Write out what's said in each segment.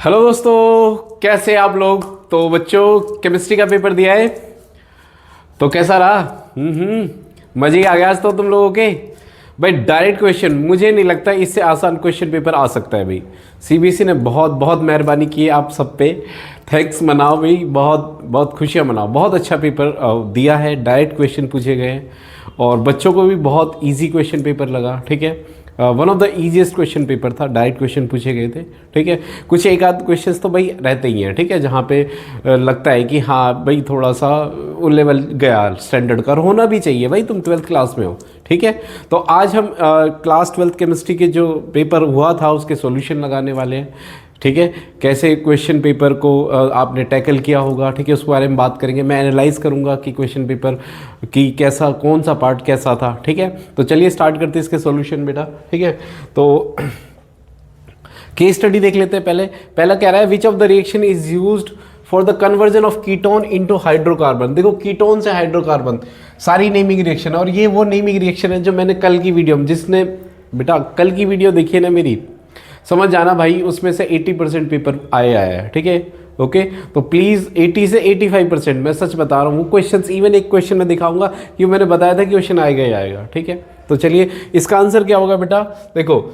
Hello दोस्तों, कैसे आप लोग। तो बच्चों, केमिस्ट्री का पेपर दिया है तो कैसा रहा? मजे आ गया आज तो तुम लोगों के। भाई डायरेक्ट क्वेश्चन, मुझे नहीं लगता इससे आसान क्वेश्चन पेपर आ सकता है भाई। सीबीएसई ने बहुत बहुत मेहरबानी की है आप सब पे। थैंक्स मनाओ भाई, बहुत बहुत खुशियाँ मनाओ। बहुत अच्छा पेपर दिया है, डायरेक्ट क्वेश्चन पूछे गए हैं और बच्चों को भी बहुत इजी क्वेश्चन पेपर लगा। ठीक है, one of the easiest question paper था, डायरेक्ट क्वेश्चन पूछे गए थे। ठीक है, कुछ एक आध क्वेश्चंस तो भाई रहते ही हैं। ठीक है, जहाँ पे लगता है कि हाँ भाई थोड़ा सा वो लेवल गया स्टैंडर्ड का, और होना भी चाहिए भाई, तुम 12th क्लास में हो। ठीक है, तो आज हम क्लास 12th केमिस्ट्री के जो पेपर हुआ था उसके सॉल्यूशन लगाने वाले हैं। ठीक है, कैसे क्वेश्चन पेपर को आपने टैकल किया होगा, ठीक है, उसके बारे में बात करेंगे। मैं एनालाइज करूंगा कि क्वेश्चन पेपर की कैसा, कौन सा पार्ट कैसा था। ठीक है, तो चलिए स्टार्ट करते हैं इसके सॉल्यूशन बेटा। ठीक है, तो केस स्टडी देख लेते हैं। पहला कह रहा है which of the reaction is used for the conversion of ketone into hydrocarbon. देखो, कीटोन से हाइड्रोकार्बन सारी नेमिंग रिएक्शन है, और ये वो नेमिंग रिएक्शन है जो मैंने कल की वीडियो में, जिसने बेटा कल की वीडियो देखी है ना मेरी, समझ जाना भाई, उसमें से 80% पेपर आया है। ठीक है, ओके, तो प्लीज़ 80 से 85%, मैं सच बता रहा हूँ। क्वेश्चंस इवन एक क्वेश्चन में दिखाऊंगा कि मैंने बताया था कि क्वेश्चन आएगा ही आएगा। ठीक है, तो चलिए इसका आंसर क्या होगा बेटा। देखो,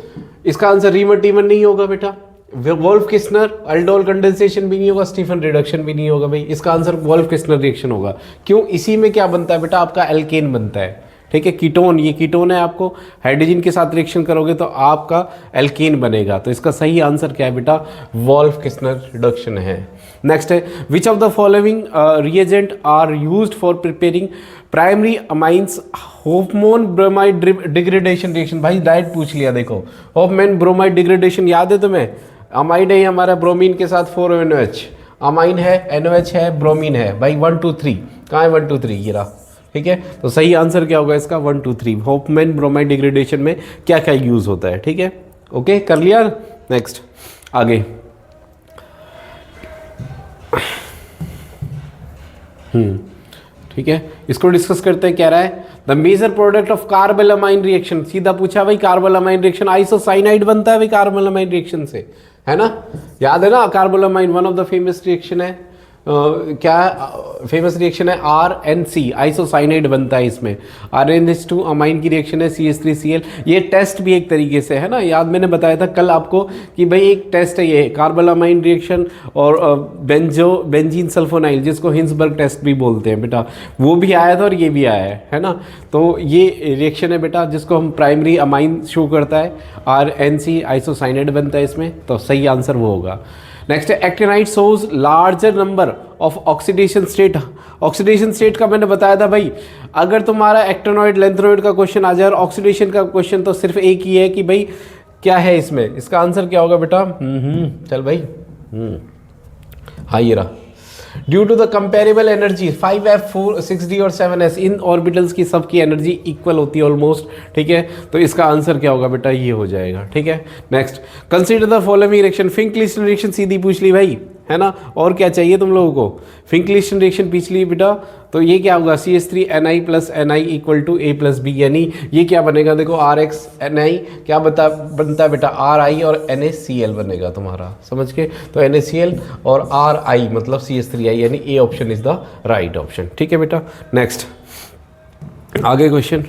इसका आंसर रीमन टीमन नहीं होगा बेटा, वोल्फ किस्नर अल्डोल कंडेंसेशन भी नहीं होगा, स्टीफन रिडक्शन भी नहीं होगा भाई। इसका आंसर वोल्फ किस्नर रिएक्शन होगा। क्यों? इसी में क्या बनता है बेटा, आपका एल्केन बनता है। ठीक है, कीटोन, ये कीटोन है, आपको हाइड्रोजन के साथ रिएक्शन करोगे तो आपका एल्केन बनेगा। तो इसका सही आंसर क्या है बेटा, वोल्फ किस्नर रिडक्शन है। नेक्स्ट है which of the following reagent are used for preparing primary amines Hofmann bromide degradation reaction. भाई डायरेक्ट पूछ लिया। देखो, होफमैन ब्रोमाइड डिग्रेडेशन याद है तुम्हें? अमाइड है हमारा, ब्रोमीन के साथ 4NOH, अमाइन है, NOH है, ब्रोमीन है भाई। 1 2 3 कहाँ है? 1 2 3 ये रहा। ठीक है, तो सही आंसर क्या होगा इसका? 1 2 3। होफमैन ब्रोमाइड डिग्रेडेशन में क्या क्या यूज होता है। ठीक है, ओके, कर लिया। नेक्स्ट आगे। ठीक है, इसको डिस्कस करते हैं। कह रहा है the major product of carbylamine reaction. सीधा पूछा भाई, कार्बोलामाइन रिएक्शन आइसोसाइनाइड बनता है भाई कार्बोलामाइन रिएक्शन से, है ना? याद है ना, carbylamine one of the famous reaction है। क्या फेमस रिएक्शन है? RNC, आइसोसाइनाइड बनता है इसमें। RNH2 अमाइन की रिएक्शन है, CH3Cl। ये टेस्ट भी एक तरीके से है ना, याद मैंने बताया था कल आपको कि भाई एक टेस्ट है ये कार्बोलामाइन रिएक्शन, और बेंजीन सल्फोनाइल, जिसको हिंसबर्ग टेस्ट भी बोलते हैं बेटा, वो भी आया था और ये भी आया है ना। तो ये रिएक्शन है बेटा जिसको हम प्राइमरी अमाइन शो करता है, RNC आइसोसाइनाइड बनता है इसमें। तो सही आंसर वो होगा। नेक्स्ट है actinide shows larger number of oxidation state. Oxidation state का मैंने बताया था भाई, अगर तुम्हारा एक्टिनॉइड लेंथेनॉइड का क्वेश्चन आ जाए और ऑक्सीडेशन का क्वेश्चन, तो सिर्फ एक ही है कि भाई क्या है इसमें। इसका आंसर क्या होगा बेटा? चल भाई, हाँ ये रहा। Due to the comparable energy 5F4 6D और 7S, इन ऑर्बिटल्स की सबकी एनर्जी इक्वल होती है ऑलमोस्ट। ठीक है, तो इसका आंसर क्या होगा बेटा? ये हो जाएगा। ठीक है, next consider the following reaction. Finkelstein reaction सीधी पूछ ली भाई, है ना, और क्या चाहिए तुम लोगों को? फिंक-क्लिस्टन रिएक्शन पूछ ली बेटा, तो ये क्या होगा? CH3Ni + Ni equal to A + B, यानी ये क्या बनेगा? देखो RxNi क्या बनता है बेटा? Ri और NaCl बनेगा तुम्हारा, समझ के? तो NaCl और Ri मतलब CH3i, यानी A option is the right option. ठीक है बेटा, नेक्स्ट आगे question.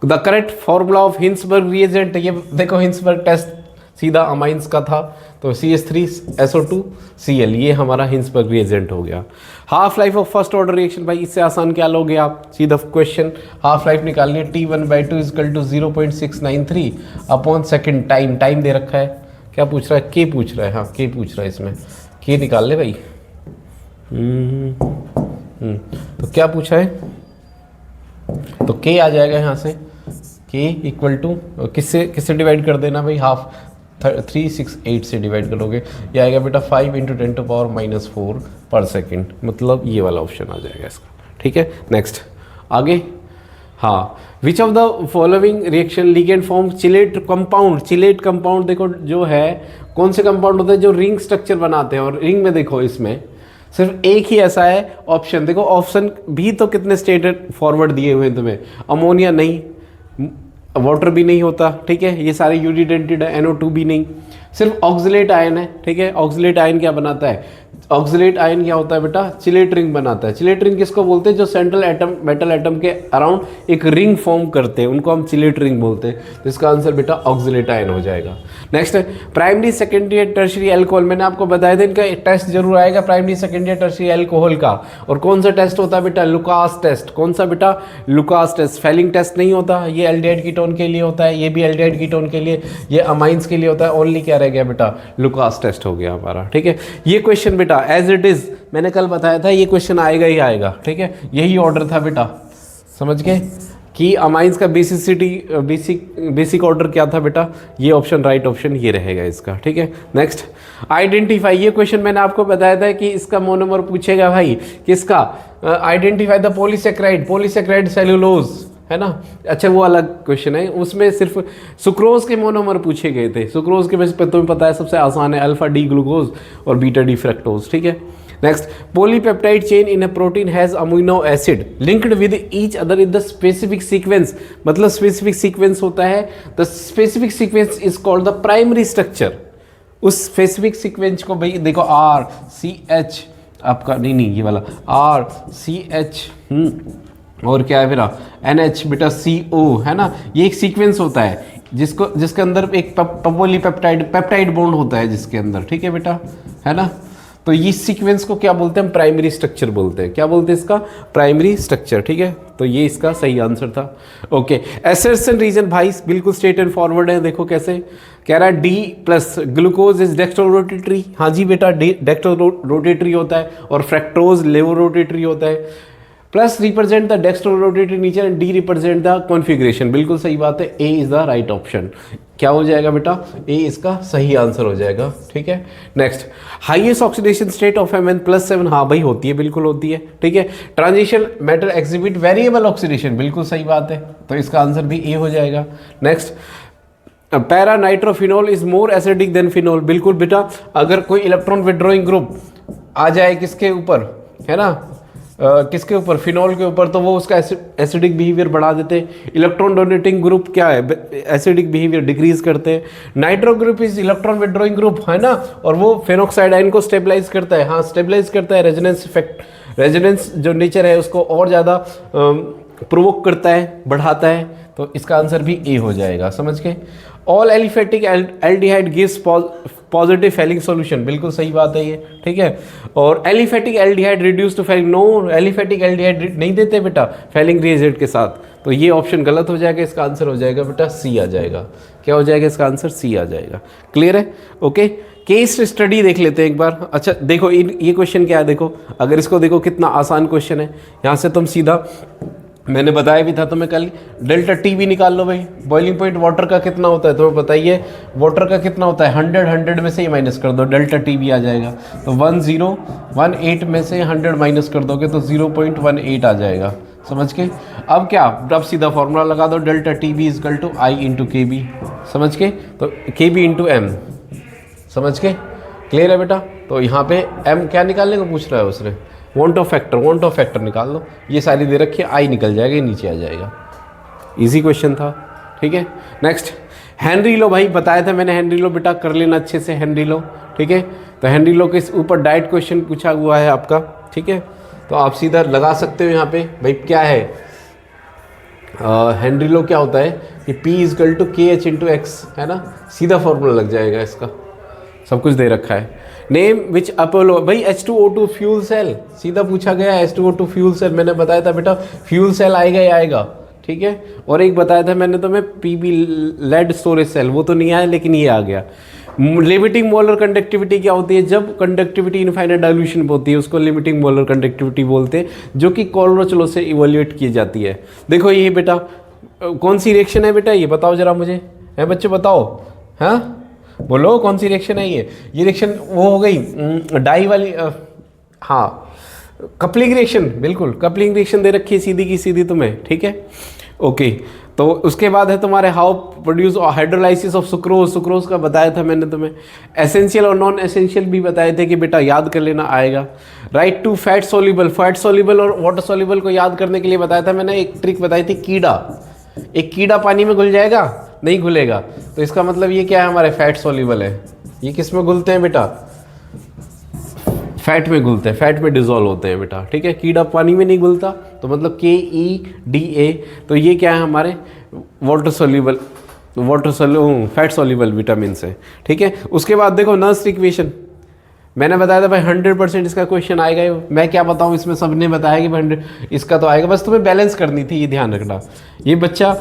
The correct formula of Hinsberg reagent. ये देखो, हिंसबर्ग टेस्ट सीधा अमाइंस का था, तो CH3SO2Cl ये हमारा हिंसबर्ग रिएजेंट हो गया। Half life of first order reaction, भाई इससे आसान क्या लोगे आप? सीधा क्वेश्चन, हाफ लाइफ निकालनी है। T1/2 = 0.693 upon second. टाइम दे रखा है, क्या पूछ रहा है? K पूछ रहा है। हाँ, K पूछ रहा है, इसमें K निकाल ले भाई। तो क्या पूछा है? तो K आ जाएगा यहाँ से, K इक्वल टू किससे डिवाइड कर देना भाई? हाफ 368 से डिवाइड करोगे, ये आएगा बेटा 5 × 10⁻⁻4 पर सेकेंड, मतलब ये वाला ऑप्शन आ जाएगा इसका। ठीक है, नेक्स्ट आगे। हाँ, विच of the following reaction ligand form chelate compound. Chelate compound देखो जो है, कौन से कंपाउंड होते हैं जो रिंग स्ट्रक्चर बनाते हैं, और रिंग में देखो इसमें सिर्फ एक ही ऐसा है ऑप्शन। देखो ऑप्शन भी तो कितने स्टेटेड फॉरवर्ड दिए हुए हैं तुम्हें। अमोनिया नहीं, वाटर भी नहीं होता, ठीक है, ये सारे यूनिडेंटेड है, NO2 भी नहीं, सिर्फ ऑक्सलेट आयन है, ठीक है। ऑक्सलेट आयन क्या बनाता है, ऑक्सलेट आयन क्या होता है बेटा, चिलेट रिंग बनाता है। चिलेट रिंग किसको बोलते हैं, जो सेंट्रल एटम मेटल एटम के अराउंड एक रिंग फॉर्म करते हैं, उनको हम चिलेट रिंग बोलते हैं। तो इसका आंसर बेटा ऑक्सलेट आयन हो जाएगा। नेक्स्ट है primary secondary and tertiary alcohol. मैंने आपको बताया था इनका टेस्ट जरूर आएगा, primary secondary and tertiary alcohol का। और कौन सा टेस्ट होता है बेटा, लुकास टेस्ट। कौन सा बेटा, लुकास टेस्ट। फेलिंग टेस्ट नहीं होता, ये एल्डिहाइड कीटोन के लिए होता है, ये भी एल्डिहाइड कीटोन के लिए, ये अमाइंस के लिए होता है। ओनली क्या रह गया बेटा, लुकास टेस्ट हो गया हमारा, ठीक है। ये क्वेश्चन बेटा एज इट इज मैंने कल बताया था, ये क्वेश्चन आएगा ही आएगा, ठीक है। यही ऑर्डर था बेटा, समझ गए कि अमाइंस का बेसिसिटी बेसिक ऑर्डर क्या था बेटा, ये ऑप्शन राइट ऑप्शन ये रहेगा इसका, ठीक है। नेक्स्ट आइडेंटिफाई, ये क्वेश्चन मैंने आपको बताया था कि इसका मोनोमर पूछेगा भाई, किसका, identify the polysaccharide, polysaccharide cellulose, है ना। अच्छा वो अलग क्वेश्चन है, उसमें सिर्फ सुक्रोज के मोनोमर पूछे गए थे। सुक्रोज के वैसे तुम्हें पता है सबसे आसान है अल्फा डी ग्लूकोज और बीटा डी फ्रक्टोज, ठीक है। Next polypeptide chain in a protein has amino acid linked with each other in the specific sequence. मतलब स्पेसिफिक सीक्वेंस होता है, the specific sequence is called the primary structure. उस specific sequence को भाई देखो RCH आपका नहीं ये वाला RCH और क्या है फिर NH बेटा CO, है ना। ये एक सीक्वेंस होता है जिसके अंदर एक पेप्टाइड बॉन्ड होता है जिसके अंदर, ठीक है बेटा, है ना। तो ये सीक्वेंस को क्या बोलते हैं, हम प्राइमरी स्ट्रक्चर बोलते हैं। क्या बोलते हैं इसका, प्राइमरी स्ट्रक्चर, ठीक है। तो ये इसका सही आंसर था। ओके एसर्शन रीजन भाई बिल्कुल स्ट्रेट एंड फॉरवर्ड है, देखो कैसे कह रहा है D+ ग्लूकोज इज डेक्स्ट्रो-रोटेटरी। हाँ जी बेटा डेक्स्ट्रो-रोटेटरी होता है, और फ्रैक्टोज लेवो-रोटेटरी होता है। Plus represent the dextro-rotatory nature and D represent the configuration. बिल्कुल सही बात है, A is the right option. क्या हो जाएगा बेटा, A इसका सही आंसर हो जाएगा, ठीक है। Next highest oxidation state of Mn+7, हाँ भाई होती है, बिल्कुल होती है, ठीक है। Transition metal exhibit variable oxidation, बिल्कुल सही बात है, तो इसका आंसर भी A हो जाएगा। Next para nitrophenol is more acidic then phenol. बिल्कुल बेटा, अगर कोई इलेक्ट्रॉन विड्रॉइंग ग्रुप आ जाए किसके ऊपर, है ना, किसके ऊपर, फिनॉल के ऊपर, तो वो उसका एसिडिक बिहेवियर बढ़ा देते हैं। इलेक्ट्रॉन डोनेटिंग ग्रुप क्या है, एसिडिक बिहेवियर डिक्रीज करते हैं। Nitro group is electron withdrawing group, है ना, और वो फेनॉक्साइड आयन को स्टेबलाइज करता है। हाँ स्टेबलाइज करता है, रेजोनेंस इफेक्ट, रेजोनेंस जो नेचर है उसको और ज़्यादा प्रोवोक करता है, बढ़ाता है। तो इसका आंसर भी A हो जाएगा, समझ के। All aliphatic aldehyde gives positive Fehling solution, बिल्कुल सही बात है ये, ठीक है। और aliphatic aldehyde reduce to Fehling, no aliphatic aldehyde नहीं देते बेटा फेलिंग रिएजेंट के साथ, तो ये ऑप्शन गलत हो जाएगा। इसका आंसर हो जाएगा बेटा C आ जाएगा। क्या हो जाएगा इसका आंसर, C आ जाएगा। क्लियर है, ओके। केस स्टडी देख लेते हैं एक बार। अच्छा देखो ये क्वेश्चन क्या है, देखो अगर इसको देखो कितना आसान क्वेश्चन है। यहाँ से तुम सीधा, मैंने बताया भी था तुम्हें कल, डेल्टा T भी निकाल लो भाई। बॉइलिंग पॉइंट वाटर का कितना होता है तुम्हें बताइए, वाटर का कितना होता है 100 में से ये माइनस कर दो, डेल्टा T भी आ जाएगा। तो 1018 में से 100 माइनस कर दोगे तो 0.18 आ जाएगा, समझ के। अब क्या, अब सीधा फॉर्मूला लगा दो, डेल्टा T भी equal to I into KB, समझ के। तो KB इंटू M, समझ के। क्लियर है बेटा। तो यहाँ पे M क्या निकालने को पूछ रहा है उसने, वॉन्ट ऑफ फैक्टर निकाल लो। ये सारी दे रखी है, I निकल जाएगा, ये नीचे आ जाएगा। इजी क्वेश्चन था, ठीक है। नेक्स्ट हेनरी लो, भाई बताया था मैंने, हेनरी लो बेटा कर लेना अच्छे से, हेनरी लो, ठीक है। तो हेनरी लो के ऊपर डाइट क्वेश्चन पूछा हुआ है आपका, ठीक है। तो आप सीधा लगा सकते हो यहाँ पे, भाई क्या है हेनरी लो क्या होता है कि P equal to KH into X, है ना, सीधा फॉर्मूला लग जाएगा इसका, सब कुछ दे रखा है। नेम विच अपोलो, भाई H2O2 फ्यूल सेल, सीधा पूछा गया H2O2 फ्यूल सेल। मैंने बताया था बेटा फ्यूल सेल आएगा ही आएगा, ठीक है। और एक बताया था मैंने तुम्हें PB लेड स्टोरेज सेल, वो तो नहीं आया लेकिन ये आ गया। लिमिटिंग मोलर कंडक्टिविटी क्या होती है, जब कंडक्टिविटी इनफाइनाइट डाइल्यूशन होती है उसको लिमिटिंग मोलर कंडक्टिविटी बोलते हैं, जो कि कोलरोच लॉ से इवोल्यूट की जाती है। देखो ये बेटा कौन सी रिएक्शन है बेटा, ये बताओ जरा मुझे, है बच्चे बताओ, हाँ बोलो कौन सी रिएक्शन है ये रिएक्शन वो हो गई डाई वाली, हाँ कपलिंग रिएक्शन, बिल्कुल कपलिंग रिएक्शन दे रखी है सीधी की सीधी तुम्हें, ठीक है। ओके तो उसके बाद है तुम्हारे how produce hydrolysis of sucrose का बताया था मैंने तुम्हें। एसेंशियल और नॉन एसेंशियल भी बताए थे कि बेटा याद कर लेना आएगा। राइट टू फैट सोल्यूबल और वाटर सोल्यूबल को याद करने के लिए बताया था मैंने, एक ट्रिक बताई थी कीड़ा, एक कीड़ा पानी में घुल जाएगा? नहीं घुलेगा। तो इसका मतलब ये क्या है, हमारे फैट सॉल्युबल है। ये किस में घुलते हैं बेटा? फैट में घुलते हैं, फैट में डिजोल्व होते हैं बेटा, ठीक है। कीड़ा पानी में नहीं घुलता, तो मतलब KEDA, तो ये क्या है हमारे water soluble, fat soluble vitamin है, ठीक है। उसके बाद देखो नर्स इक्वेशन, मैंने बताया था भाई 100% इसका क्वेश्चन आएगा ही। मैं क्या बताऊँ, इसमें सबने बताया कि 100 इसका तो आएगा, बस तुम्हें बैलेंस करनी थी, ये ध्यान रखना। ये बच्चा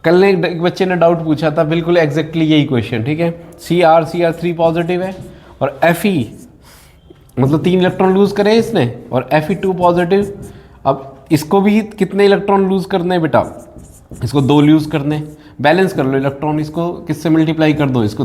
कल ने एक बच्चे ने डाउट पूछा था, बिल्कुल एग्जैक्टली यही क्वेश्चन, ठीक है। CR3 पॉजिटिव है और Fe मतलब 3 इलेक्ट्रॉन लूज करे इसने, और Fe2 पॉजिटिव। अब इसको भी कितने इलेक्ट्रॉन लूज करने हैं बेटा? इसको 2 लूज करने। बैलेंस कर लो इलेक्ट्रॉन, इसको किससे मल्टीप्लाई कर दो, इसको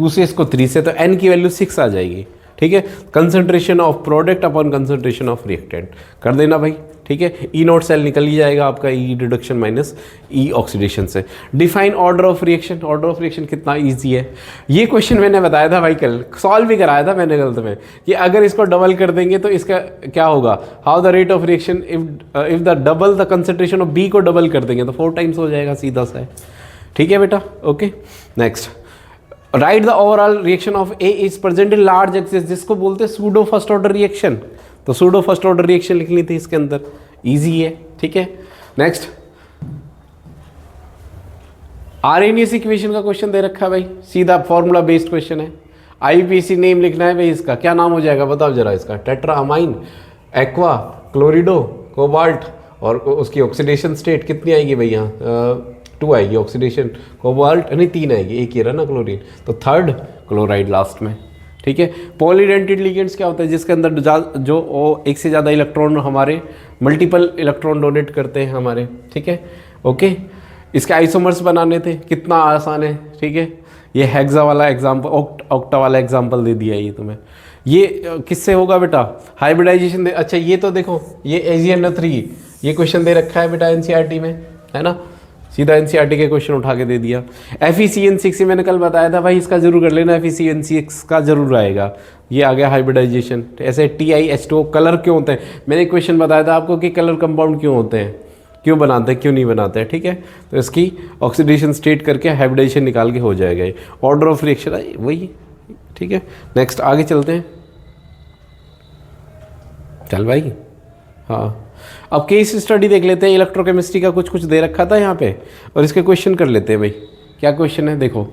2 से, इसको 3 से, तो n की वैल्यू 6 आ जाएगी, ठीक है। Concentration of product upon concentration of reactant कर देना भाई, ठीक है। E0 सेल निकल ही जाएगा आपका, E reduction minus E oxidation से। Define order of reaction, order of reaction कितना इजी है। ये क्वेश्चन मैंने बताया था भाई, कल सॉल्व भी कराया था मैंने गलत में, कि अगर इसको डबल कर देंगे तो इसका क्या होगा, how the rate of reaction if the double the concentration of B को डबल कर देंगे तो 4 टाइम्स हो जाएगा, सीधा सा है, ठीक है बेटा। Okay, next right the overall reaction of A is present in large access, जिसको बोलते हैं सूडो फर्स्ट ऑर्डर रिएक्शन। तो सूडो फर्स्ट ऑर्डर रिएक्शन लिखनी थी इसके अंदर, इजी है, ठीक है। नेक्स्ट आरएनएस इक्वेशन का क्वेश्चन दे रखा है भाई, सीधा फॉर्मूला बेस्ड क्वेश्चन है। IUPAC नेम लिखना है भाई, इसका क्या नाम हो जाएगा बताओ जरा, इसका टेट्राअमाइन, एक्वा, क्लोरिडो, कोबाल्ट, और उसकी ऑक्सीडेशन स्टेट कितनी आएगी भाई यहाँ 2 आएगी ऑक्सीडेशन, कोबाल्ट नहीं 3 आएगी, एक ही रहा ना क्लोरीन, तो 3rd क्लोराइड लास्ट में, ठीक है। पॉलीडेंटेड लिगेंड्स क्या होता है, जिसके अंदर जो एक से ज़्यादा इलेक्ट्रॉन हमारे मल्टीपल इलेक्ट्रॉन डोनेट करते हैं हमारे, ठीक है। ओके, इसके आइसोमर्स बनाने थे, कितना आसान है, ठीक है। ये हेक्सा वाला एग्जाम्पल, ऑक्टा वाला एग्जाम्पल दे दिया ये तुम्हें। ये किससे होगा बेटा, हाइब्रिडाइजेशन दे। अच्छा ये तो देखो, ये AgNO3, ये क्वेश्चन दे रखा है बेटा NCERT में, है ना, सीधा NCERT के क्वेश्चन उठा के दे दिया। FeCN6 मैंने कल बताया था भाई, इसका जरूर कर लेना, FeCN6 का जरूर आएगा। ये आ गया हाइब्रिडाइजेशन। ऐसे TiH2 कलर क्यों होते हैं, मैंने क्वेश्चन बताया था आपको कि कलर कंपाउंड क्यों होते हैं, क्यों बनाते हैं, क्यों नहीं बनाते हैं, ठीक है। तो इसकी ऑक्सीडेशन स्टेट करके हाइब्रिडाइजेशन निकाल के हो जाएगा ये। ऑर्डर ऑफ रिएक्शन वही, ठीक है। नेक्स्ट आगे चलते हैं, चल भाई। हाँ, अब केस स्टडी देख लेते हैं, इलेक्ट्रोकेमिस्ट्री का कुछ दे रखा था यहाँ पे, और इसके क्वेश्चन कर लेते हैं भाई। क्या क्वेश्चन है देखो,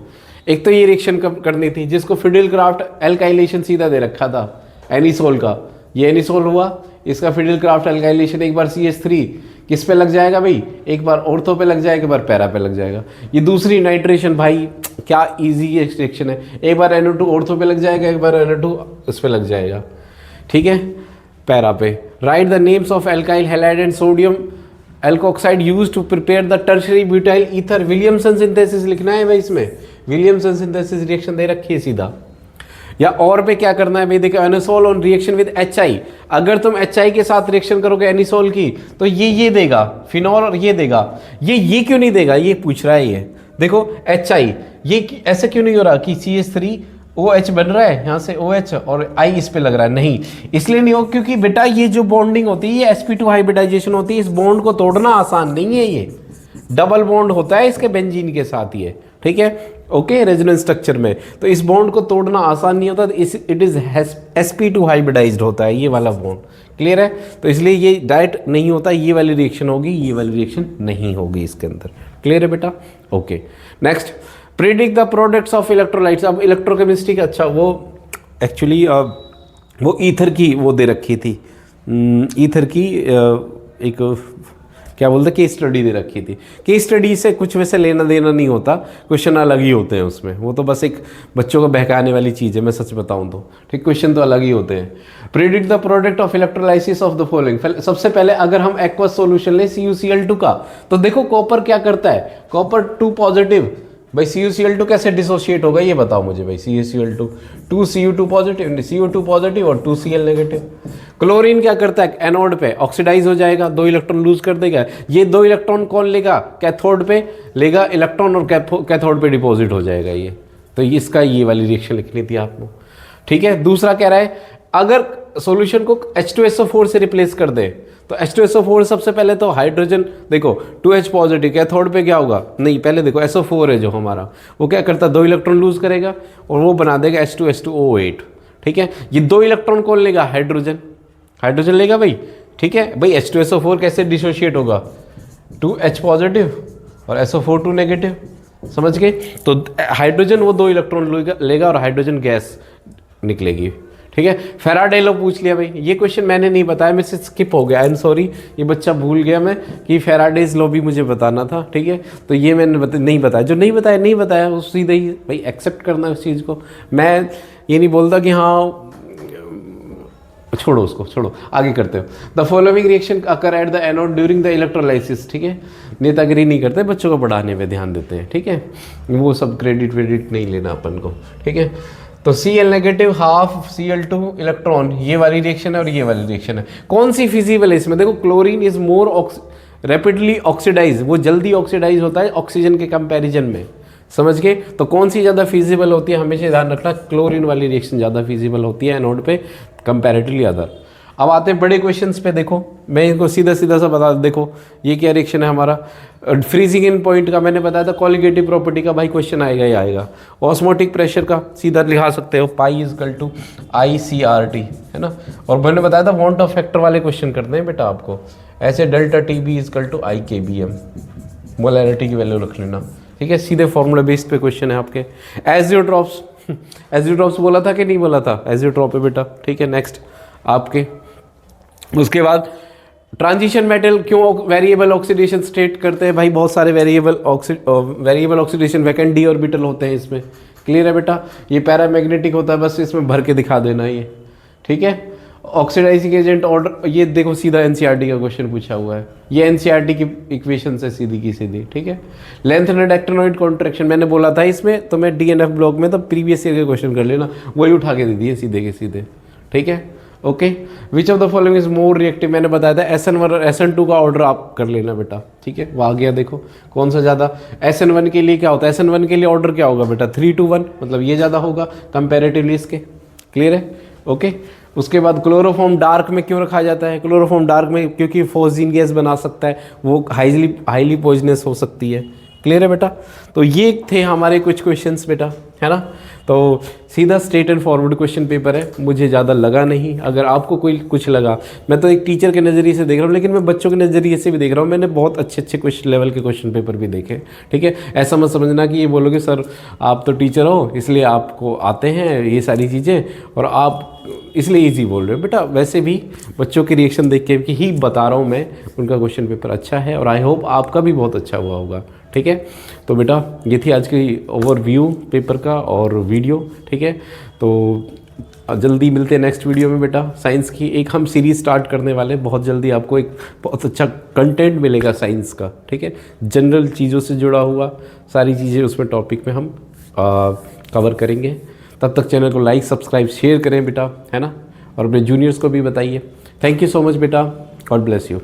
एक तो ये रिएक्शन करनी थी जिसको फिडेलक्राफ्ट एल्काइलेशन सीधा दे रखा था एनिसोल का, ये एनिसोल हुआ, इसका फिडेलक्राफ्ट एल्काइलेशन एक बार CH3 किस पे लग जाएगा भाई, एक बार ऑर्थो पे लग जाएगा, एक बार पैरा पे लग जाएगा। ये दूसरी नाइट्रेशन भाई, क्या इजी रिएक्शन है, एक बार NO2 ऑर्थो पे लग जाएगा, एक बार NO2 उस पे लग जाएगा, ठीक है, पैरा पे। Write the names of alkyl halide and sodium alkoxide used to prepare the tertiary butyl ether. Williamson synthesis लिखना है भाई, इसमें विलियमसन सिंथेसिस रिएक्शन दे रखी है सीधा। या और पे क्या करना है भाई, देखो anisole on reaction with HI, अगर तुम HI के साथ रिएक्शन करोगे एनिसोल की, तो ये देगा फिनॉल, और ये देगा, ये क्यों नहीं देगा, ये पूछ रहा है ये। देखो HI, ये ऐसे क्यों नहीं हो रहा कि CH3 OH बन रहा है, यहाँ से OH और I इस पे लग रहा है, नहीं इसलिए नहीं हो क्योंकि बेटा ये जो बॉन्डिंग होती है ये sp2 हाइब्रिडाइजेशन होती है, इस बॉन्ड को तोड़ना आसान नहीं है, ये डबल बॉन्ड होता है इसके बेंजीन के साथ ये, ठीक है। ओके, रेजोनेंस स्ट्रक्चर में, तो इस बॉन्ड को तोड़ना आसान नहीं होता, इट इज sp2 हाइब्रिडाइज्ड होता है ये वाला बॉन्ड, क्लियर है। तो इसलिए ये डायरेक्ट नहीं होता, ये वाली रिएक्शन होगी, ये वाली रिएक्शन नहीं होगी इसके अंदर, क्लियर है बेटा। Okay, next predict the products of electrolytes. अब इलेक्ट्रोकेमिस्ट्री का, अच्छा वो एक्चुअली वो ईथर की वो दे रखी थी, ईथर की एक क्या बोलते केस स्टडी दे रखी थी। केस स्टडी से कुछ वैसे लेना देना नहीं होता, क्वेश्चन अलग ही होते हैं उसमें, वो तो बस एक बच्चों को बहकाने वाली चीज़ है, मैं सच बताऊं तो, ठीक, क्वेश्चन तो अलग ही होते हैं। Predict the product of electrolysis of the following. सबसे पहले अगर हम एक्वस सॉल्यूशन ले CuCl2 का, तो देखो कॉपर क्या करता है, कॉपर 2 पॉजिटिव भाई, CuCl2 कैसे डिसोशिएट होगा ये बताओ मुझे भाई। CuCl2 2Cu2 positive, CO2 positive और 2Cl नेगेटिव। क्लोरीन क्या करता है, एनोड पे ऑक्सीडाइज हो जाएगा, 2 इलेक्ट्रॉन लूज कर देगा। ये 2 इलेक्ट्रॉन कौन लेगा, कैथोड पे लेगा इलेक्ट्रॉन और कैथोड पे डिपॉजिट हो जाएगा ये। तो इसका ये वाली रिएक्शन लिखनी थी आपको, ठीक है। दूसरा कह रहा है अगर सॉल्यूशन को H2SO4 से रिप्लेस कर दे तो H2SO4 सबसे पहले तो हाइड्रोजन देखो 2H पॉजिटिव, कैथोड पे क्या होगा, नहीं पहले देखो SO4 है जो हमारा, वो क्या करता है 2 इलेक्ट्रॉन लूज करेगा और वो बना देगा H2SO8। ठीक है, ये 2 इलेक्ट्रॉन कौन लेगा, हाइड्रोजन, हाइड्रोजन लेगा भाई। ठीक है भाई, H2SO4 कैसे डिसोशिएट होगा, 2H पॉजिटिव और SO4 2 नेगेटिव, समझ गए। तो हाइड्रोजन वो 2 इलेक्ट्रॉन लेगा और हाइड्रोजन गैस निकलेगी। ठीक है, फैराडे लॉ पूछ लिया भाई, ये क्वेश्चन मैंने नहीं बताया, मेरे से स्किप हो गया, आई एम सॉरी, ये बच्चा भूल गया मैं कि फैराडेज लॉ भी मुझे बताना था। ठीक है, तो ये मैंने नहीं बताया, जो नहीं बताया नहीं बताया, उस सीधे ही भाई एक्सेप्ट करना है उस चीज़ को। मैं ये नहीं बोलता कि हाँ छोड़ो उसको, छोड़ो आगे करते हो। The following reaction occur at the anode during the electrolysis. ठीक है, नेतागिरी नहीं करते, बच्चों को पढ़ाने पे ध्यान देते हैं। ठीक है, वो सब क्रेडिट वेडिट नहीं लेना अपन को। ठीक है, तो Cl negative half Cl2 electron, ये वाली रिएक्शन है और ये वाली रिएक्शन है। कौन सी फिजिबल है इसमें, देखो chlorine is more rapidly oxidise, वो जल्दी ऑक्सीडाइज होता है ऑक्सीजन के कंपैरिजन में, समझ गए। तो कौन सी ज़्यादा फिजिबल होती है, हमेशा ध्यान रखना, क्लोरीन वाली रिएक्शन ज़्यादा फिजिबल होती है एनोड पे कंपैरेटिवली अदर। अब आते हैं बड़े क्वेश्चंस पे, देखो मैं इनको सीधा सीधा सा बता, देखो ये क्या रिएक्शन है हमारा, फ्रीजिंग इन पॉइंट का मैंने बताया था, कॉलिगेटिव प्रॉपर्टी का भाई क्वेश्चन आएगा ही आएगा। ऑस्मोटिक प्रेशर का सीधा लिखा सकते हो, पाई इजकल टू ICRT, है ना। और मैंने बताया था वॉन्ट ऑफ फैक्टर वाले क्वेश्चन करते हैं बेटा आपको, ऐसे delta TB equal to IKBM, molarity की वैल्यू रख लेना। ठीक है, सीधे फॉर्मूला बेस्ड पे क्वेश्चन है आपके। एजियोट्रॉप्स, एजियोट्रॉप्स बोला था कि नहीं बोला था, एजियोट्रॉप है बेटा। ठीक है, नेक्स्ट आपके, उसके बाद ट्रांजिशन मेटल क्यों वेरिएबल ऑक्सीडेशन स्टेट करते हैं भाई, बहुत सारे variable oxidation vacant D orbital होते हैं इसमें, क्लियर है बेटा। ये पैरामैग्नेटिक होता है, बस इसमें भर के दिखा देना ये। ठीक है, ऑक्सीडाइजिंग एजेंट ऑर्डर, ये देखो सीधा NCERT का क्वेश्चन पूछा हुआ है, ये NCERT की इक्वेशन है सीधी की सीधी। ठीक है, लेंथ एंड एक्टिनोइड कॉन्ट्रैक्शन मैंने बोला था इसमें, तो मैं DNF ब्लॉक में तो प्रीवियस ईयर के क्वेश्चन कर लेना, वही उठा के दे दिए सीधे के सीधे। ठीक है, okay. Which of the following is more reactive, मैंने बताया था SN1 और SN2 का ऑर्डर आप कर लेना बेटा। ठीक है, वो आ गया, देखो कौन सा ज़्यादा, SN1 के लिए क्या होता है, SN1 के लिए ऑर्डर क्या होगा बेटा, 3 to 1, मतलब ये ज़्यादा होगा कंपेरेटिवली इसके, क्लियर है, ओके। उसके बाद क्लोरोफॉर्म डार्क में क्यों रखा जाता है, क्लोरोफॉर्म डार्क में क्योंकि फोर्जीन गैस बना सकता है, वो हाईली पॉइजनस हो सकती है, क्लियर है बेटा। तो ये थे हमारे कुछ क्वेश्चंस बेटा, है ना। तो सीधा straight and forward question paper है, मुझे ज़्यादा लगा नहीं, अगर आपको कोई कुछ लगा, मैं तो एक टीचर के नज़रिए से देख रहा हूँ, लेकिन मैं बच्चों के नज़रिए से भी देख रहा हूँ, मैंने बहुत अच्छे अच्छे क्वेश्चन लेवल के क्वेश्चन पेपर भी देखे। ठीक है, ऐसा मत समझना कि ये बोलोगे सर आप तो टीचर हो इसलिए आपको आते हैं ये सारी चीज़ें और आप इसलिए ईजी बोल रहे हो, बेटा वैसे भी बच्चों के रिएक्शन देख के ही बता रहा हूँ मैं, उनका क्वेश्चन पेपर अच्छा है और आई होप आपका भी बहुत अच्छा हुआ होगा। ठीक है, तो बेटा ये थी आज की ओवरव्यू पेपर का और वीडियो। ठीक है, तो जल्दी मिलते हैं नेक्स्ट वीडियो में बेटा। साइंस की एक हम सीरीज़ स्टार्ट करने वाले, बहुत जल्दी आपको एक बहुत अच्छा कंटेंट मिलेगा साइंस का। ठीक है, जनरल चीज़ों से जुड़ा हुआ सारी चीज़ें उसमें टॉपिक में हम कवर करेंगे। तब तक चैनल को लाइक सब्सक्राइब शेयर करें बेटा, है ना, और अपने जूनियर्स को भी बताइए। थैंक यू सो मच बेटा, गॉड ब्लेस यू।